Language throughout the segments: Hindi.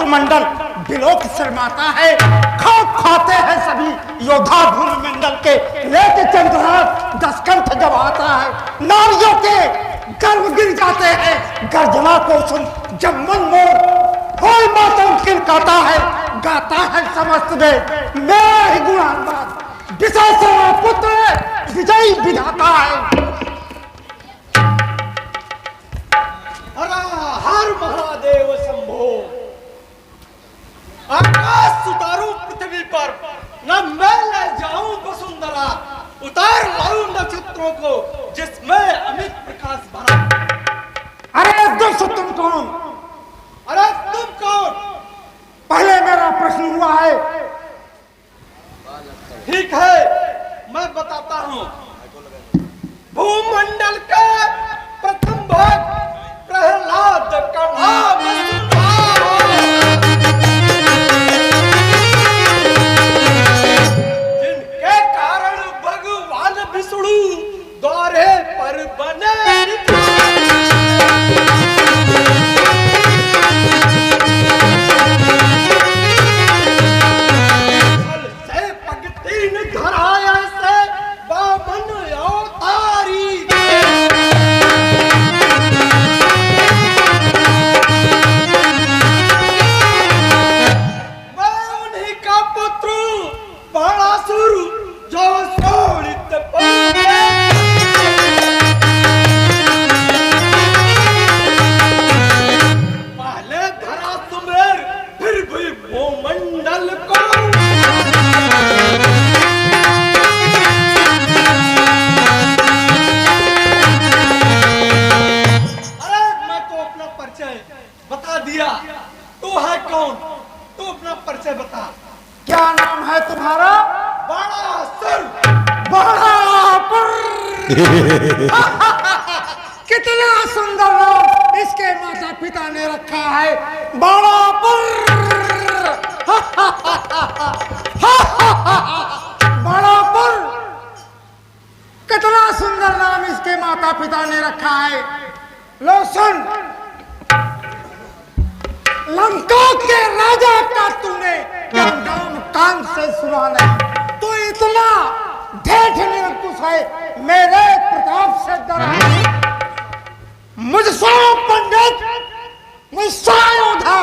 मंडल बिलोक शर्माता है। खाक खाते हैं सभी योद्धा धूल मंडल के, लेके चंद्रहास दशकंठ जब आता है, नारियों के गर्व गिर जाते हैं। गर्जना को सुन जब मन मोर होल मातम किलकाता है, गाता है समस्त में मेरा ही गुणानवाद, विशेषण पुत्र विजयी विधाता है। हर महादेव शंभो। आकाश उतारूं पृथ्वी पर, न मैं ले जाऊं वसुंधरा, उतार लाऊं नक्षत्रों को जिसमें अमित प्रकाश भरा। अरे दोस्तों तुम कौन? अरे तुम कौन? पहले मेरा प्रश्न हुआ है। ठीक है, मैं बताता हूं। भूमंडल का प्रथम भाग प्रहलाद का नाम जिनके कारण भगवान विष्णु द्वारे पर बने से पगतीन धराया से वामन अवतारी। बता दिया। तू है कौन? तू अपना परिचय बता। क्या नाम है तुम्हारा? बाणासुर। बाणासुर। कितना सुंदर नाम इसके माता पिता ने रखा है, बाणासुर। बाणासुर, कितना सुंदर नाम इसके माता पिता ने रखा है। लो सुन, लंका के राजा का तूने क्या नाम कान से सुना नहीं? तू इतना ढेठ निरंकुश है, मेरे प्रताप से डरा। मुझसे पंडित, मुझसे योद्धा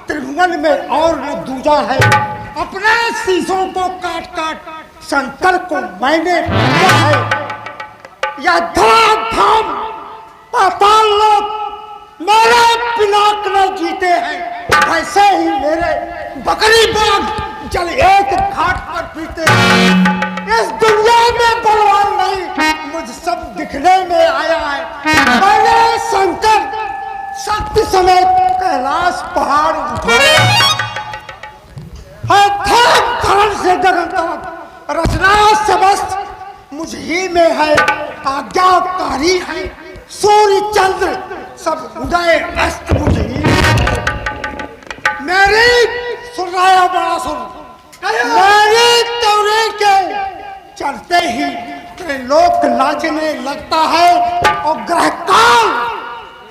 त्रिभुवन में और न दूजा है। अपने शीशों को काट काट शंकर को मैंने पूजा है। यह धराधाम पाताल लोक मेरे पिनाक न जीते हैं, वैसे ही मेरे बकरी बाग जल एक घाट पर पीते हैं। इस दुनिया में बलवान नहीं, मुझ सब दिखने में आया है। मैंने शंकर शक्ति समेत कैलाश पहाड़ उठाया है। धरण से गगन तक रचना समस्त मुझ ही में है। आज्ञाकारी है सूर्य चंद्र सब उदय अस्त मुझे ही। मेरी सुन रहा है बाणासुर, मेरी तौरे के चलते ही त्रिलोक नाचने लगता है और ग्रहकाल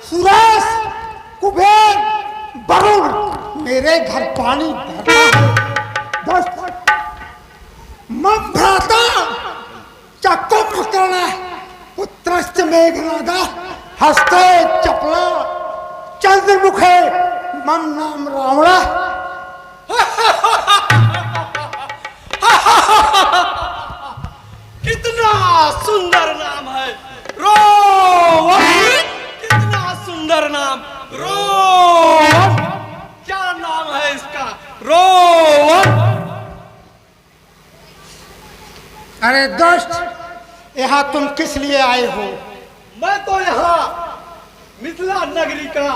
सुरेश कुबेर वरुण मेरे घर पानी भरता है। भ्राता चक्को पकड़ना पुत्रस्त मेघनादा, हस्ते चपला चंद्रमुखे मम नाम रावणा। कितना सुंदर नाम है रोवन। कितना सुंदर नाम रोवन। क्या नाम है इसका? रोवन। अरे दोस्त, यहाँ तुम किस लिए आए हो? मैं तो यहाँ मिथिला नगरी का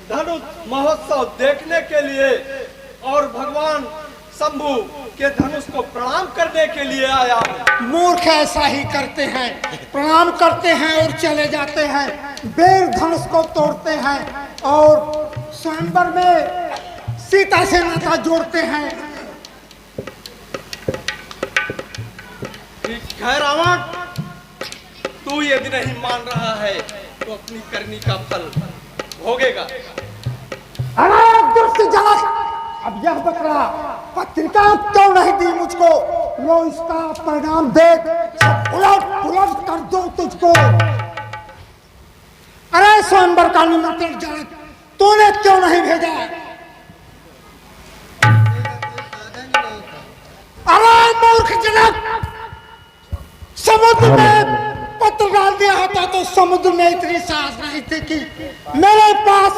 धनुष महोत्सव देखने के लिए और भगवान शंभू के धनुष को प्रणाम करने के लिए आया हूँ। मूर्ख ऐसा ही करते हैं, प्रणाम करते हैं और चले जाते हैं, बेर धनुष को तोड़ते हैं और स्वयंवर में सीता से नाता जोड़ते हैं। ठीक है रावण, तू यदि नहीं मान रहा है तो अपनी करनी का फल भोगेगा। अरे दुष्ट जनक, अब यह बकरा पत्रिका क्यों नहीं दी मुझको? लो इसका परिणाम देख, सब उलट पुलट कर दो तुझको। अरे स्वयंवर का निमंत्रण जनक, तूने क्यों नहीं भेजा? अरे मूर्ख जनक, समुद्र में पत्र डाल दिया होता तो समुद्र में इतनी साहस नहीं थी कि मेरे पास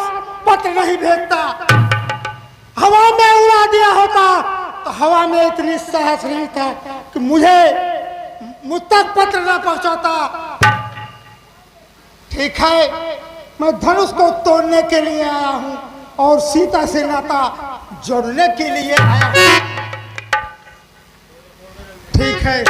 पत्र नहीं भेजता। हवा में उड़ा दिया होता तो हवा में इतनी साहस नहीं था कि मुझ तक पत्र न पहुंचाता। ठीक है, मैं धनुष को तोड़ने के लिए आया हूं और सीता से नाता जोड़ने के लिए आया हूं। ठीक है,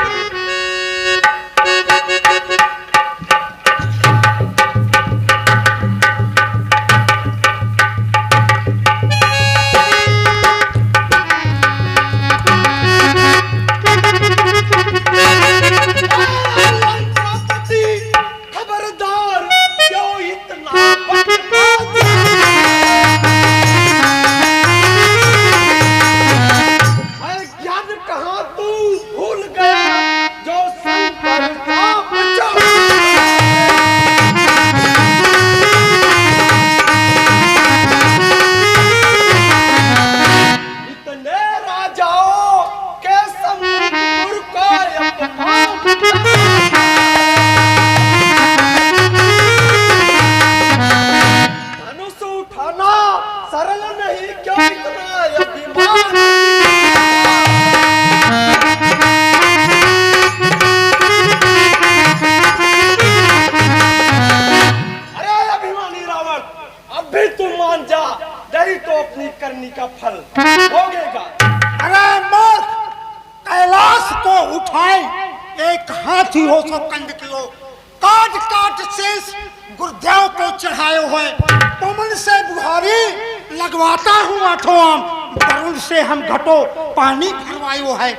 पानी भरवायो है।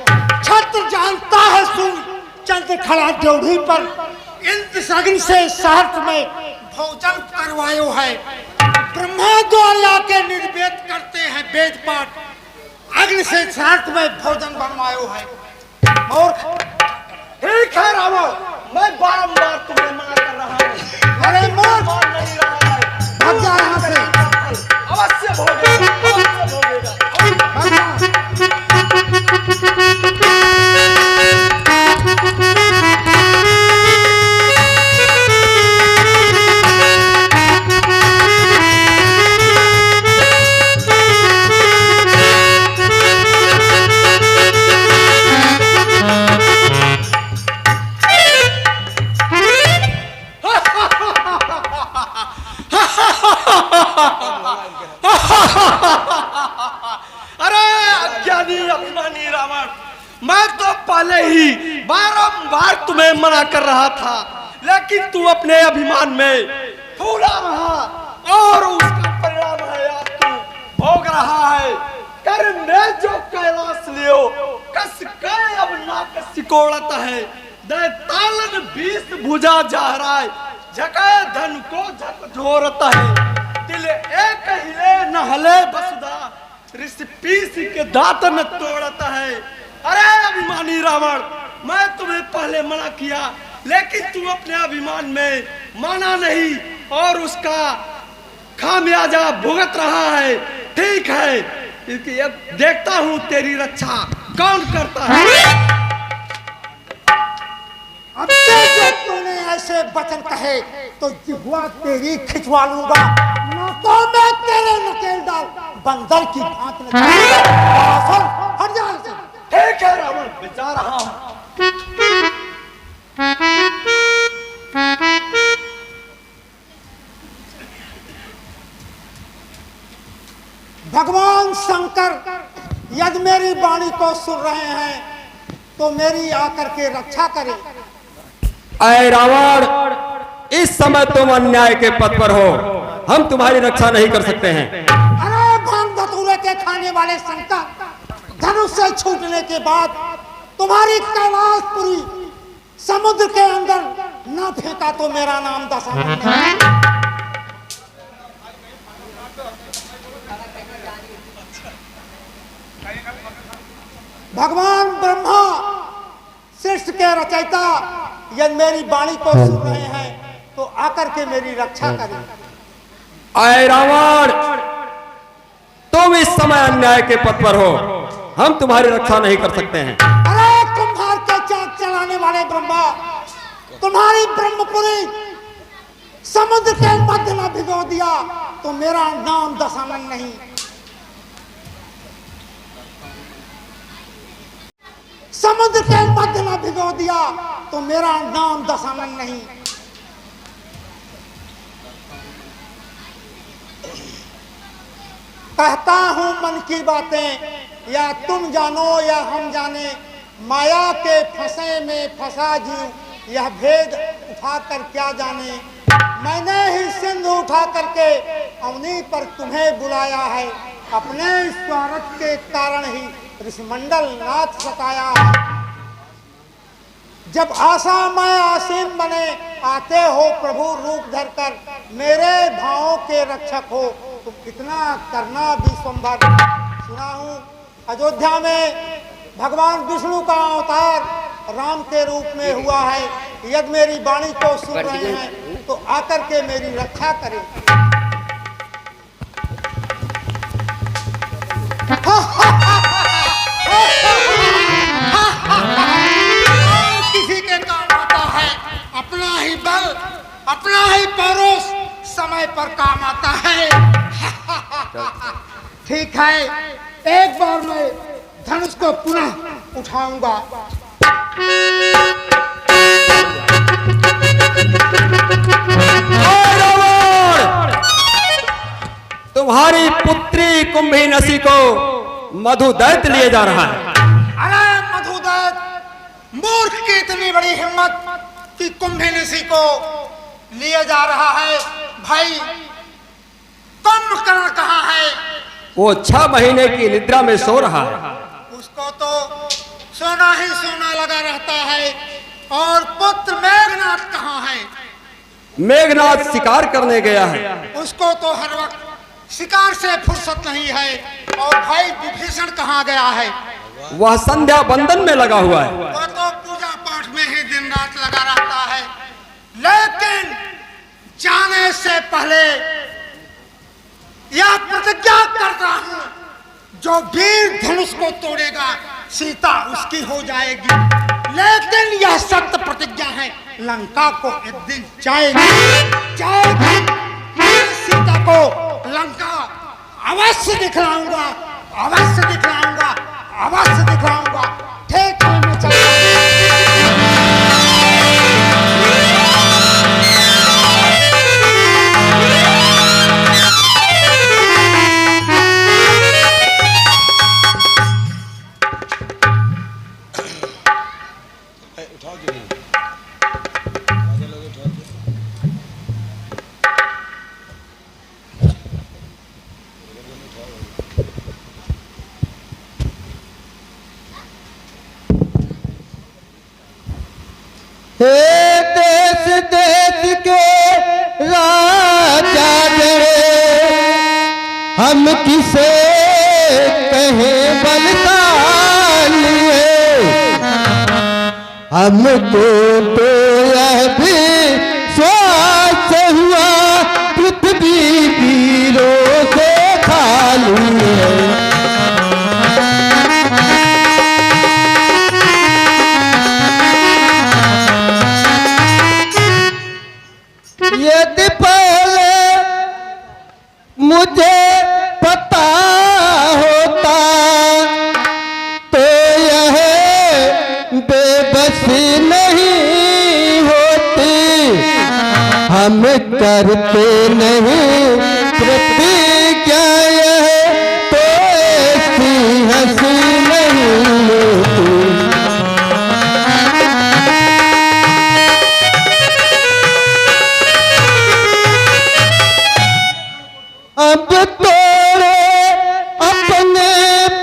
छत्र जानता है सुन, चंद्र खड़ा ड्योढ़ी पर इंद्र सगन से सहर्ष में भोजन करवायो है। ब्रह्मा द्वारा के निर्वेद करते हैं वेद पाठ, अग्नि से सहर्ष में भोजन बनवायो है। और ठीक है रावण, मैं बारंबार तुम्हें मना कर रहा हूँ। अरे मूर्ख, नहीं रहा है, भाग जा यहाँ से। अवश्य भोगेगा, अवश्य भोगेगा। तुम्हें मना कर रहा था, लेकिन तू अपने अभिमान में फूला रहा और उसका परिणाम है आज तू भोग रहा है। कर में जो कैलाश लियो कस के अब नाक सिकोड़त है। दे तालन 20 भुजा जहराए, झके धन को झकझोरत है। दिल एक हिले न हले बसुदा, ऋषि पीस के दातन तोड़त है। अरे अभिमानी रावण, मैं तुम्हें पहले मना किया, लेकिन तू अपने अभिमान में माना नहीं और उसका खामियाजा भुगत रहा है। ठीक है, देखता हूँ तेरी रक्षा कौन करता है। अब जब तूने ऐसे वचन कहे तो जिह्वा तेरी खिंचवा लूंगा, नाकों में तेरे नकेल डाल बंदर की भांति हट जा। ठीक है रावण, मैं जा रहा हूँ। भगवान शंकर यदि मेरी वाणी को सुन रहे हैं तो मेरी आकर के रक्षा करें। अय रावण, इस समय तुम अन्याय के पथ पर हो, हम तुम्हारी रक्षा नहीं कर सकते हैं। अरे भांग धतूरे के खाने वाले शंकर, धनुष से छूटने के बाद तुम्हारी कैलाशपुरी समुद्र के अंदर न फेंका तो मेरा नाम दशानन नहीं। भगवान ब्रह्मा सृष्टि के रचयिता यदि मेरी वाणी को सुन रहे हैं तो आकर के मेरी रक्षा करें। अय रावण, तुम इस समय अन्याय के पथ पर हो, हम तुम्हारी रक्षा नहीं कर सकते हैं। अरे कुम्हार के चाक चलाने वाले ब्रह्मा, तुम्हारी ब्रह्मपुरी समुद्र के मध्य न भिगो दिया तो मेरा नाम दशानन नहीं। समुद्र के मध्य न भिगो दिया तो मेरा नाम दशानन नहीं। कहता हूं मन की बातें, या तुम जानो या हम जाने, माया के फंसे में फंसा जीव यह भेद उठाकर क्या जाने। मैंने ही सिंधु उठा करके अवनी पर तुम्हें बुलाया है, अपने स्वार्थ के कारण ही ऋषिमंडल नाथ सताया है। जब आशा मैं आसीन बने आते हो प्रभु रूप धरकर, मेरे भावों के रक्षक हो तुम कितना करना भी संभव। सुना हूं अयोध्या में भगवान विष्णु का अवतार राम के रूप में हुआ है। यदि मेरी वाणी को सुन रहे हैं तो आकर के मेरी रक्षा करें। किसी के काम आता है अपना ही बल, अपना ही परोस समय पर काम आता है। ठीक है, एक बार मैं धनुष को पुनः उठाऊंगा। तुम्हारी पुत्री कुंभीनसी को मधुदैत्य लिए जा रहा है। अरे मधुदैत्य, मूर्ख की इतनी बड़ी हिम्मत कि कुंभीनसी को लिए जा रहा है। भाई कुंभकर्ण कहाँ है? वो 6 महीने की निद्रा में सो रहा है। उसको तो सोना ही सोना लगा रहता है। और पुत्र मेघनाथ कहाँ है? मेघनाथ शिकार करने गया है। उसको तो हर वक्त शिकार से फुर्सत नहीं है। और भाई विभीषण कहाँ गया है? वह संध्या बंदन में लगा हुआ है। वह तो पूजा पाठ में ही दिन रात लगा रहता है। लेकिन जाने से पहले यह प्रतिज्ञा करता हूं, जो वीर धनुष को तोड़ेगा सीता उसकी हो जाएगी। लेकिन यह सत्य प्रतिज्ञा है, लंका को एक दिन जाएगी। सीता को लंका अवश्य दिखलाऊंगा, अवश्य दिखलाऊंगा, अवश्य दिखलाऊंगा। ठीक है, मैं चलता हे देश देश के राजा रे, हम किसे कहें बलशाली है। हमको तो यह भी श्वास हुआ पृथ्वी वीरों से खाली है। यदि पहले मुझे पता होता तो यह बेबसी नहीं होती। हम करते नहीं प्रतिज्ञा, यह अब तोरे अपने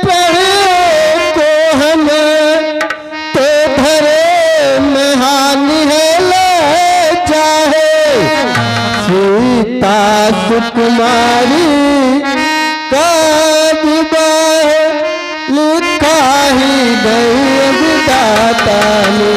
पैरों को हमें तो धरे में हानि है ले जाए। सीता सुकुमारी का विवाह लिखा ही गई विधाता ने।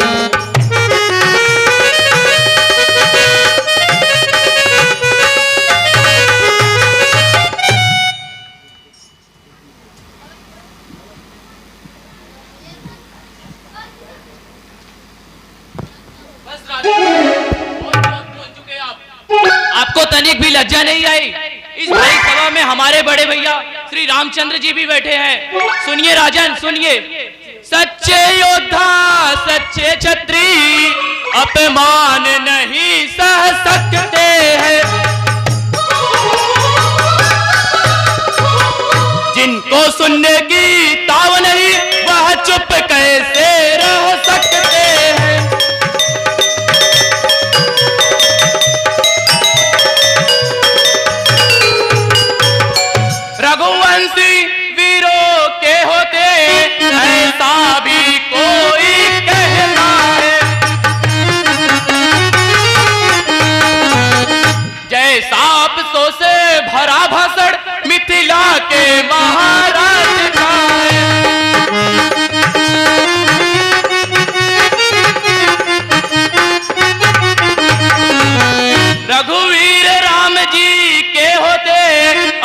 आपको तनिक भी लज्जा नहीं आई? इस भाई सभा में हमारे बड़े भैया श्री रामचंद्र जी भी बैठे हैं। सुनिए राजन, सुनिए। सच्चे योद्धा सच्चे छत्री अपमान नहीं सह सकते हैं। जिनको सुनने की ताव नहीं वह चुप कैसे रह सकते हैं। रघुवंशी वीरों के होते ऐसा भी कोई कहता है। जैसा अफसोस से भरा भाषण मिथिला के महाराज का है। रघुवीर राम जी के होते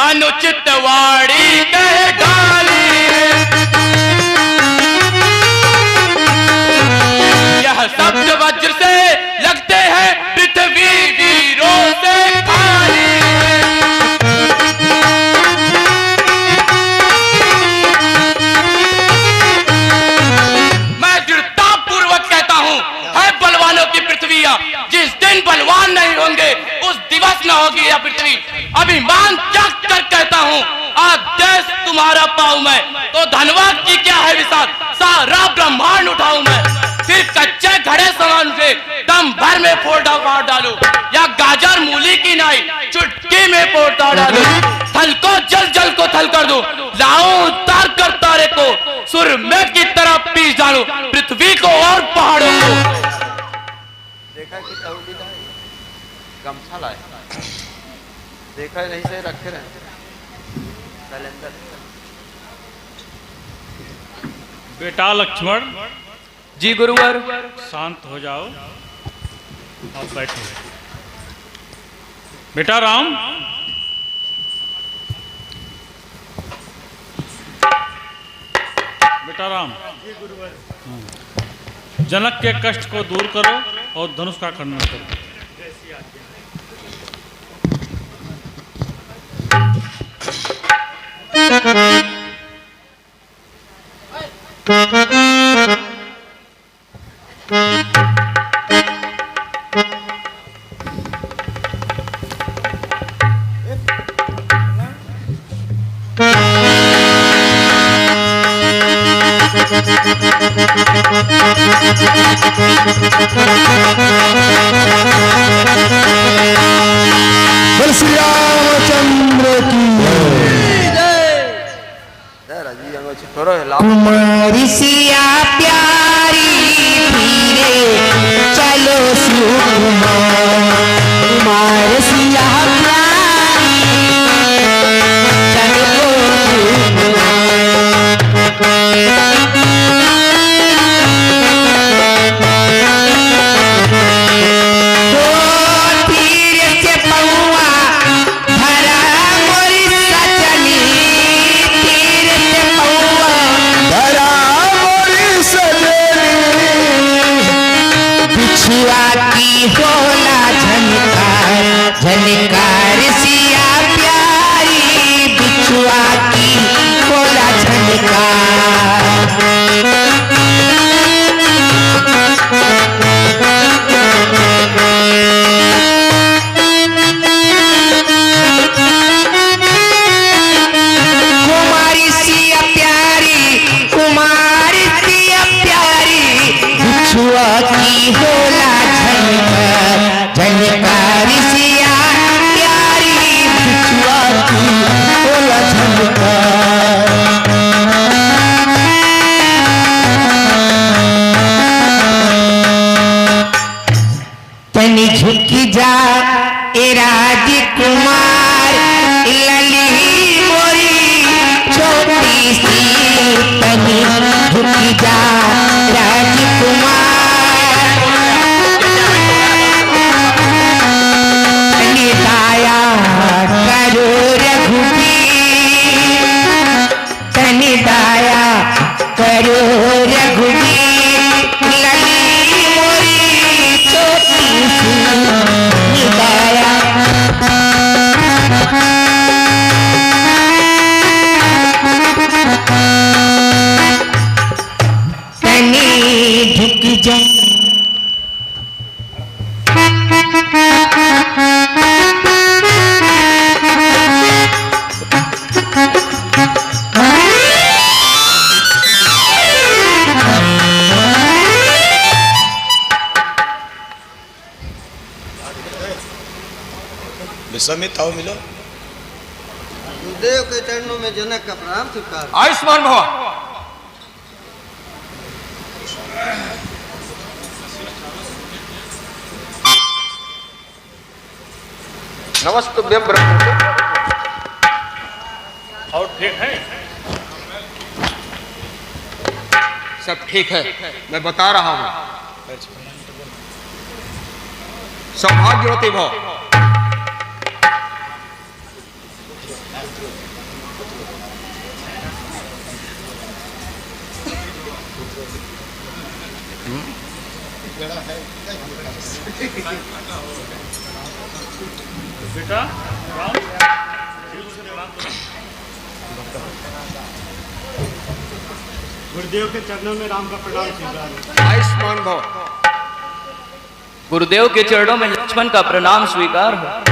अनुचित वाणी कह डाली है। यह शब्द वज्र से लगते हैं पृथ्वी वीरों से खाली है। मैं दृढ़ता पूर्वक कहता हूं, है बलवानों की पृथ्वी। जिस दिन बलवान नहीं होंगे उस दिवस न होगी यह पृथ्वी। अभिमान त्याग कर कहता हूं, आज देश तुम्हारा पाऊं मैं तो धनवान की क्या है विशाल। सारा ब्रह्मांड उठाऊं मैं, फिर कच्चे घड़े समान से दम भर में फोड़ डालू, या गाजर मूली की नाई चुटकी में पोता डालू। थल को जल को थल कर दूं, लाऊं उतार कर तारे को सुरमे की तरह पीस डालू, पृथ्वी को और पहाड़ों को। देखा कि तौली लाए, गमछा लाए, देखा नहीं से रखे रहे कैलेंडर। बेटा लक्ष्मण जी गुरुवर। शांत हो जाओ और बैठो। बेटा राम, बेटा राम, जनक के कष्ट को दूर करो और धनुष का खंडन करो। बोल श्री रामचंद्र की कुमारी सिया प्यारी धीरे चलो सुकुमार। कुमार सिया प्यारी चलो सजनी समित आओ मिलो। गुरुदेव के चरणों में जनक का प्रणाम स्वीकार। आयुष्मान भव। नमस्तुभ्यं ब्रह्म। और ठीक है? सब ठीक है, मैं बता रहा हूं। सौभाग्यवती भव। बेटा राम गुरुदेव के चरणों में राम का प्रणाम स्वीकार। आयुष्मान भव। गुरुदेव के चरणों में लक्ष्मण का प्रणाम स्वीकार हो।